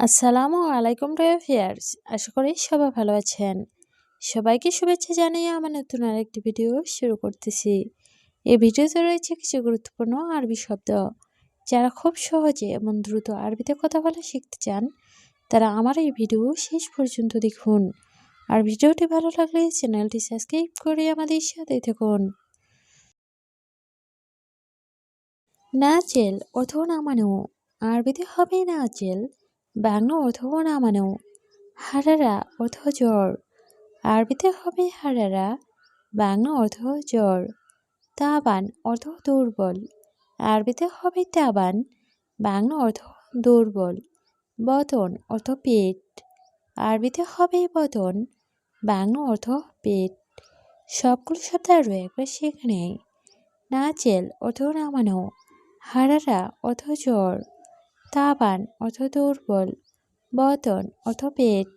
আসসালামু আলাইকুম dear viewers, আশা করি সবাই ভালো আছেন। সবাইকে শুভেচ্ছা জানিয়ে আমার নতুন আরেকটি ভিডিও শুরু করতেছি। এই ভিডিওতে রয়েছে কিছু গুরুত্বপূর্ণ আরবি শব্দ। যারা খুব সহজে এবং দ্রুত আরবিতে কথা বলা শিখতে চান, তারা আমার এই ভিডিও শেষ পর্যন্ত দেখুন। আর ভিডিওটি ভালো লাগলে চ্যানেলটি সাবস্ক্রাইব করে আমাদের সাথে থাকুন। নাচেল অথবা নামানো, আরবিতে হবে নাচেল, বাংলা অথবা নামানো। হারারা অর্থ জ্বর, আরবিতে হবে হারারা, বাংলা অর্থ জ্বর। তাবান অর্থ দুর্বল, আরবিতে হবে তাবান, বাংলা অর্থ দুর্বল। বদন অর্থ পেট, আরবিতে হবে বদন, বাংলা অর্থ পেট। সবগুলো শব্দ আরও একবার শিখে নেই। নাচেল অর্থ নামানো, হারারা অর্থ জ্বর, তাবান অর্থ দুর্বল, বদন অর্থ পেট।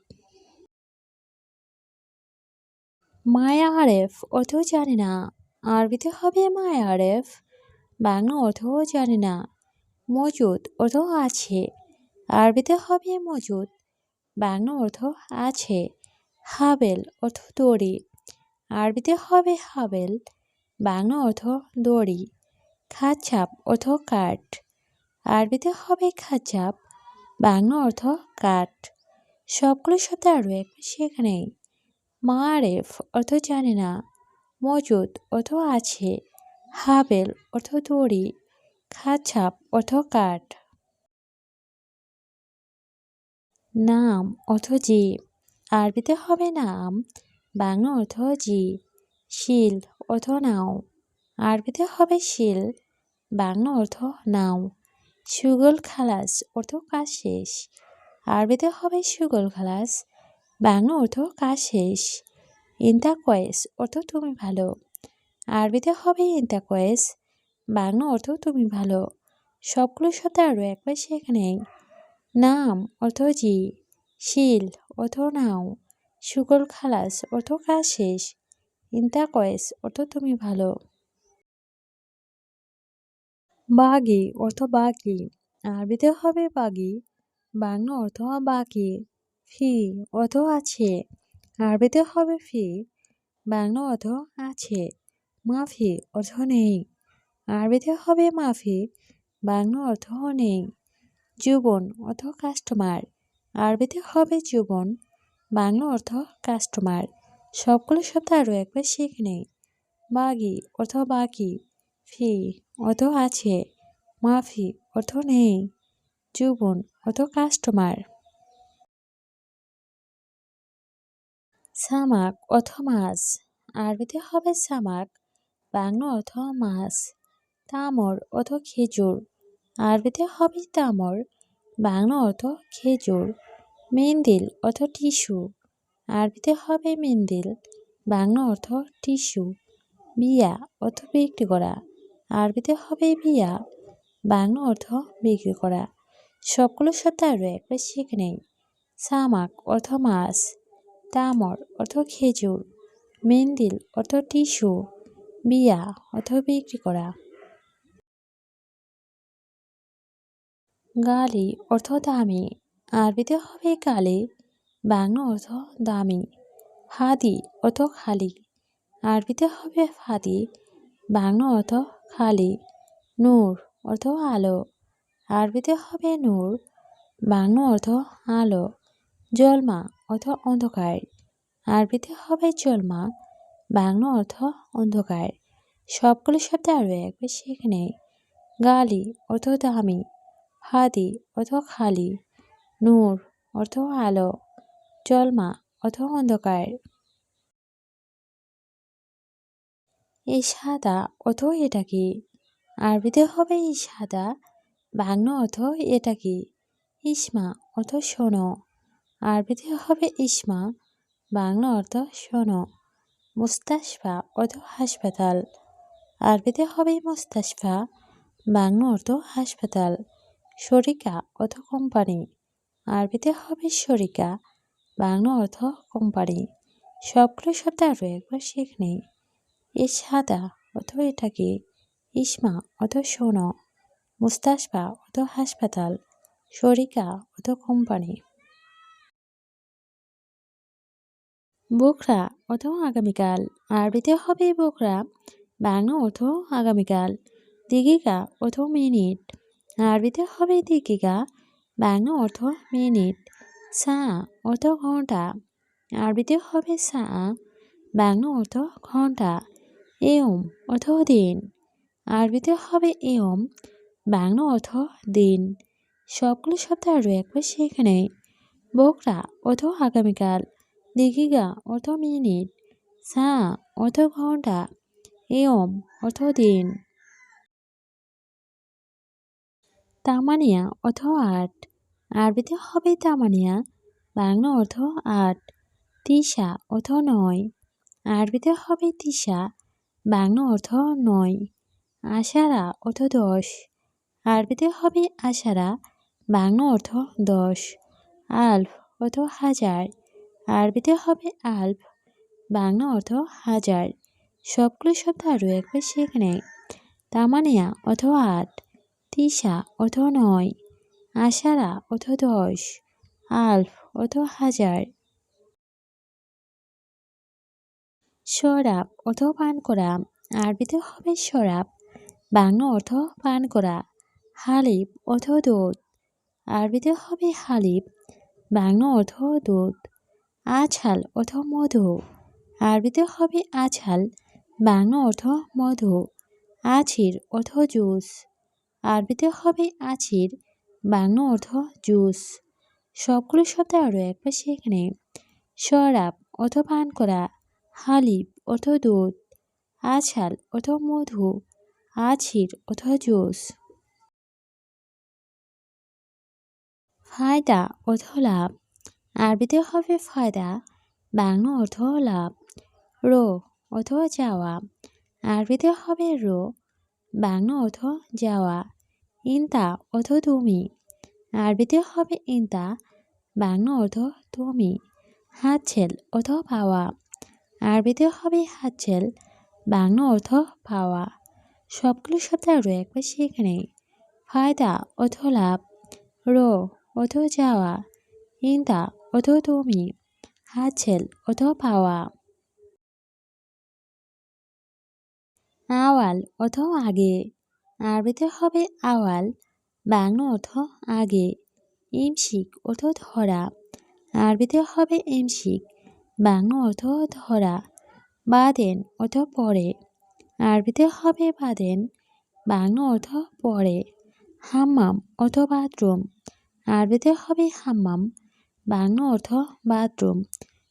মায়া আরেফ অর্থ জানি না, আরবিতে হবে মায়া আরেফ, বাংলা অর্থ জানি না। মজুদ অর্থ আছে, আরবিতে হবে মজুদ, বাংলা অর্থ আছে। হাবেল অর্থ দড়ি, আরবিতে হবে হাবেল, বাংলা অর্থ দড়ি। খাচাপ অর্থ কাঠ, আরবিতে হবে খাচাপ, বাংলা অর্থ কাঠ। সবগুলো শব্দ আরও একবার সেখানেই। মারেফ অর্থ জানে না, মজুদ অর্থ আছে, হাবেল অর্থ দড়ি, খাচাপ অর্থ কাঠ। নাম অর্থ জীব, আরবিতে হবে নাম, বাংলা অর্থ জীব। শিল অর্থ নাও, আরবিতে হবে শিল, বাংলা অর্থ নাও। সুগল খালাস অর্থ কাজ শেষ, আরবিতে হবে সুগল খালাস, বাংলা অর্থ কাজ শেষ। ইন্তা কয়েস অর্থ তুমি ভালো, আরবিতে হবে ইন্তা কয়েস, বাংলা অর্থ তুমি ভালো। সবগুলো শব্দ আরও একবার সেখানে। নাম অর্থ জি, শিল অর্থ নাও, সুগল খালাস অর্থ কাজ শেষ, ইন্তা কয়েস অর্থ তুমি ভালো। বাগি অর্থ বাকি, আরবিতে হবে বাগি, বাংলা অর্থ বাকি। ফি অর্থ আছে, আরবিতে হবে ফি, বাংলা অর্থ আছে। মাফি অর্থ নেই, আরবিতে হবে মাফি, বাংলা অর্থ নেই। যুবন অর্থ কাস্টমার, আরবিতে হবে যুবন, বাংলা অর্থ কাস্টমার। সবগুলো শব্দ আরও একবার শিখে নেই। বাগি অর্থ বাকি, ফি অর্থ আছে, মাফি অর্থ নেই, যুবন অর্থ কাস্টমার। সামাক অর্থ মাছ, আরবিতে হবে সামাক, বাংলা অর্থ মাছ। তামর অর্থ খেজুর, আরবিতে হবে তামর, বাংলা অর্থ খেজুর। মেন্দিল অর্থ টিস্যু, আরবিতে হবে মেন্দিল, বাংলা অর্থ টিস্যু। বিয়া অর্থ বিক্রি করা, আরবিতে হবে বিয়া, বাংলা অর্থ বিক্রি করা। সবগুলো শব্দ আরও একবার শিখে নেই। সামাক অর্থ মাছ, তামর অর্থ খেজুর, মেন্দিল অর্থ টিস্যু, বিয়া অর্থ বিক্রি করা। গালি অর্থ দামি, আরবিতে হবে গালি, বাংলা অর্থ দামি। হাদি অর্থ খালি, আরবিতে হবে ফাদি, বাংলা অর্থ খালি। নূর অর্থ আলো, আরবিতে হবে নূর, বাংলা অর্থ আলো। জলমা অর্থ অন্ধকার, আরবিতে হবে জলমা, বাংলা অর্থ অন্ধকার। সবগুলো শব্দ আরও একবার শিখে নেই। গালি অর্থ দামি, হাদি অর্থ খালি, নূর অর্থ আলো, জলমা অর্থ অন্ধকার। এই সাদা অর্থ এটা কি, আরবিতে হবে এই সাদা, বাংলা অর্থ এটা কি। ইসমা অর্থ শোনো, আরবিতে হবে ইসমা, বাংলা অর্থ শোনো। মুস্তাশফা অর্থ হাসপাতাল, আরবিতে হবে মুস্তাশফা, বাংলা অর্থ হাসপাতাল। শরিকা অর্থ কোম্পানি, আরবিতে হবে শরিকা, বাংলা অর্থ কোম্পানি। সবগুলো শব্দ আরও একবার শিখে নেই। এ সাদা অর্থ এটা কি, ইসমা অর্থ শোনো, মুস্তাশফা অর্থ হাসপাতাল, শরিকা অর্থ কোম্পানি। বোকরা অর্থ আগামীকাল, আরবিতে হবে বোকরা, বাংলা অর্থ আগামীকাল। দিগিকা অর্থ মিনিট, আরবিতে হবে দিগিকা, বাংলা অর্থ মিনিট। সা অর্থ ঘন্টা, আরবিতে হবে সা, বাংলা অর্থ ঘন্টা। এয়ম অর্থ দিন, আরবিতে হবে এয়ম, বাংলা অর্থ দিন। সবগুলো শব্দ আরও একবার সেখানে। বোকরা অর্থ আগামীকাল, দিঘিগা অর্থ মিনিট, সা অর্থ ঘন্টা, এয়ম অর্থ দিন। তামানিয়া অর্থ আট, আরবিতে হবে তামানিয়া, বাংলা অর্থ আট। তিসা অর্থ নয়, আরবিতে হবে তিসা, বাংলা অর্থ নয়। আষাঢ়া অর্থ 10, আরবিতে হবে আষাঢ়া, বাংলা অর্থ 10। আলফ অর্থ হাজার, আরবিতে হবে আলফ, বাংলা অর্থ হাজার। সবগুলো শব্দ আরও একবার সেখানে। তামানিয়া অর্থ আট, তিসা অর্থ নয়, আষাঢ়া অর্থ 10, আলফ অর্থ হাজার। শরাব অর্থ পান করা, আরবিতে হবে শরাব, বাংলা অর্থ পান করা। হালিব অর্থ দুধ, আরবিতে হবে হালিব, বাংলা অর্থ দুধ। আছাল অর্থ মধু, আরবিতে হবে আছাল, বাংলা অর্থ মধু। আছির অর্থ জুস, আরবিতে হবে আছির, বাংলা অর্থ জুস। সবগুলো শব্দ আরও একবার সেখানে। শরাব অর্থ পান করা, হালিব অর্থ দুধ, আছাল অর্থ মধু, আছির অর্থ জুস। ফায়দা অর্থ লাভ, আরবিতে হবে ফায়দা, বাংলা অর্থ লাভ। রো অর্থ যাওয়া, আরবিতে হবে রো, বাংলা অর্থ যাওয়া। ইনতা অর্থ তুমি, আরবিতে হবে ইনতা, বাংলা অর্থ তুমি। হাতছেল অর্থ পাওয়া, আরবিতে হবে হাতছেল, বাংলা অর্থ পাওয়া। সবগুলো শব্দ আরও একবার সেখানে। ফায়দা অর্থ লাভ, রো অর্থ যাওয়া, ইনতা অর্থ তুমি, হাতছেল অর্থ পাওয়া। আওয়াল অর্থ আগে, আরবিতে হবে আওয়াল, বাংলা অর্থ আগে। ইমসিক অর্থ ধরা, আরবিতে হবে ইমসিক, বাংলা অর্থ ধরা। বাদেন অর্থ পরে, আরবিতে হবে বাদেন, বাংলা অর্থ পরে। হাম্মাম অর্থ বাথরুম, আরবিতে হবে হাম্মাম, বাংলা অর্থ বাথরুম।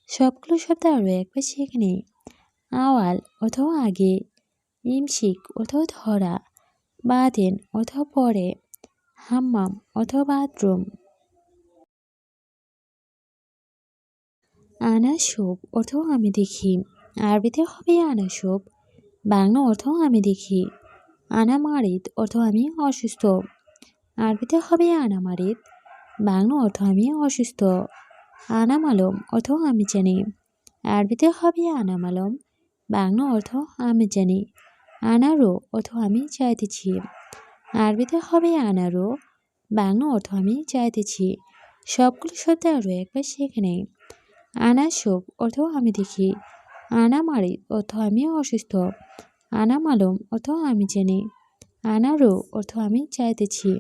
সবগুলো শব্দ আরও একবার সেখানে। আওয়াল অর্থ আগে, ইমসিক অর্থ ধরা, বাদেন অর্থ পরে, হাম্মাম অর্থ বাথরুম। আনাসুব অর্থ আমি দেখি, আরবিতে হবে আনাসুব, বাংলা অর্থ আমি দেখি। আনা মারিদ অর্থ আমি অসুস্থ, আরবিতে হবে আনা মারিদ, বাংলা অর্থ আমি অসুস্থ। আনা মালুম অর্থ আমি জানি, আরবিতে হবে আনা মালুম, বাংলা অর্থ আমি জানি। আনারো অর্থ আমি চাইতেছি, আরবিতে হবে আনারো, বাংলা অর্থ আমি চাইতেছি। সবগুলো শব্দ আরও একবার সেখানে। আনাসুব অর্থ আমি দেখি, আনা মারিদ অর্থ আমি অসুস্থ, আনা মালুম অর্থ আমি জানি, আনারো অর্থ আমি চাইতেছি।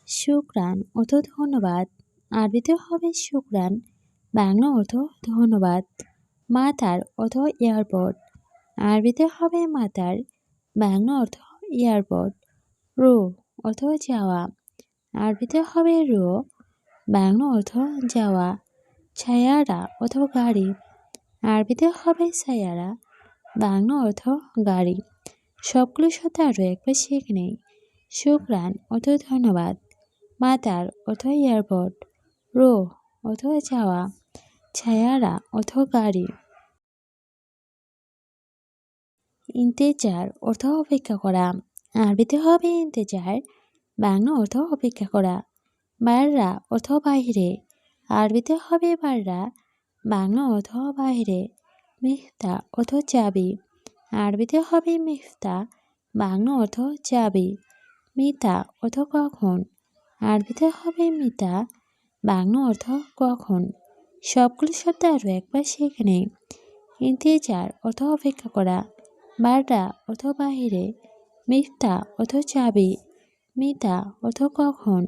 শুকরান অর্থ ধন্যবাদ, আরবিতে হবে শুকরান, বাংলা অর্থ ধন্যবাদ। মাতার অর্থ এয়ারপোর্ট, আরবিতে হবে মাতার, বাংলা অর্থ এয়ারপোর্ট। রো অর্থ যাওয়া, আরবিতে হবে রো, বাংলা অর্থ যাওয়া। ছায়ারা অর্থ গাড়ি, আরবিতে হবে ছায়ারা, বাংলা অর্থ গাড়ি। সবগুলো শব্দ আরও একবার সেখানে। শুকরান অর্থ ধন্যবাদ, মাতার অর্থ এয়ারপোর্ট, রো অর্থ যাওয়া, ছায়ারা অর্থ গাড়ি। ইন্তেজার অর্থ অপেক্ষা করা, আরবিতে হবে ইন্তেজার, বাংলা অর্থ অপেক্ষা করা। বাররা অর্থ বাহিরে, আরবিতে হবে বাররা, বাংলা অর্থ বাহিরে। মিফতা অর্থ চাবি, আরবিতে হবে মিফতা, বাংলা অর্থ চাবি। মিতা অর্থ কখন, আরবিতে হবে মিতা, বাংলা অর্থ কখন। সবগুলো শব্দ আরও একবার শিখে নেই। ইন্তেজার অর্থ অপেক্ষা করা, বাররা অর্থ বাহিরে, মিফতা অর্থ চাবি, মিতা অর্থ কখন।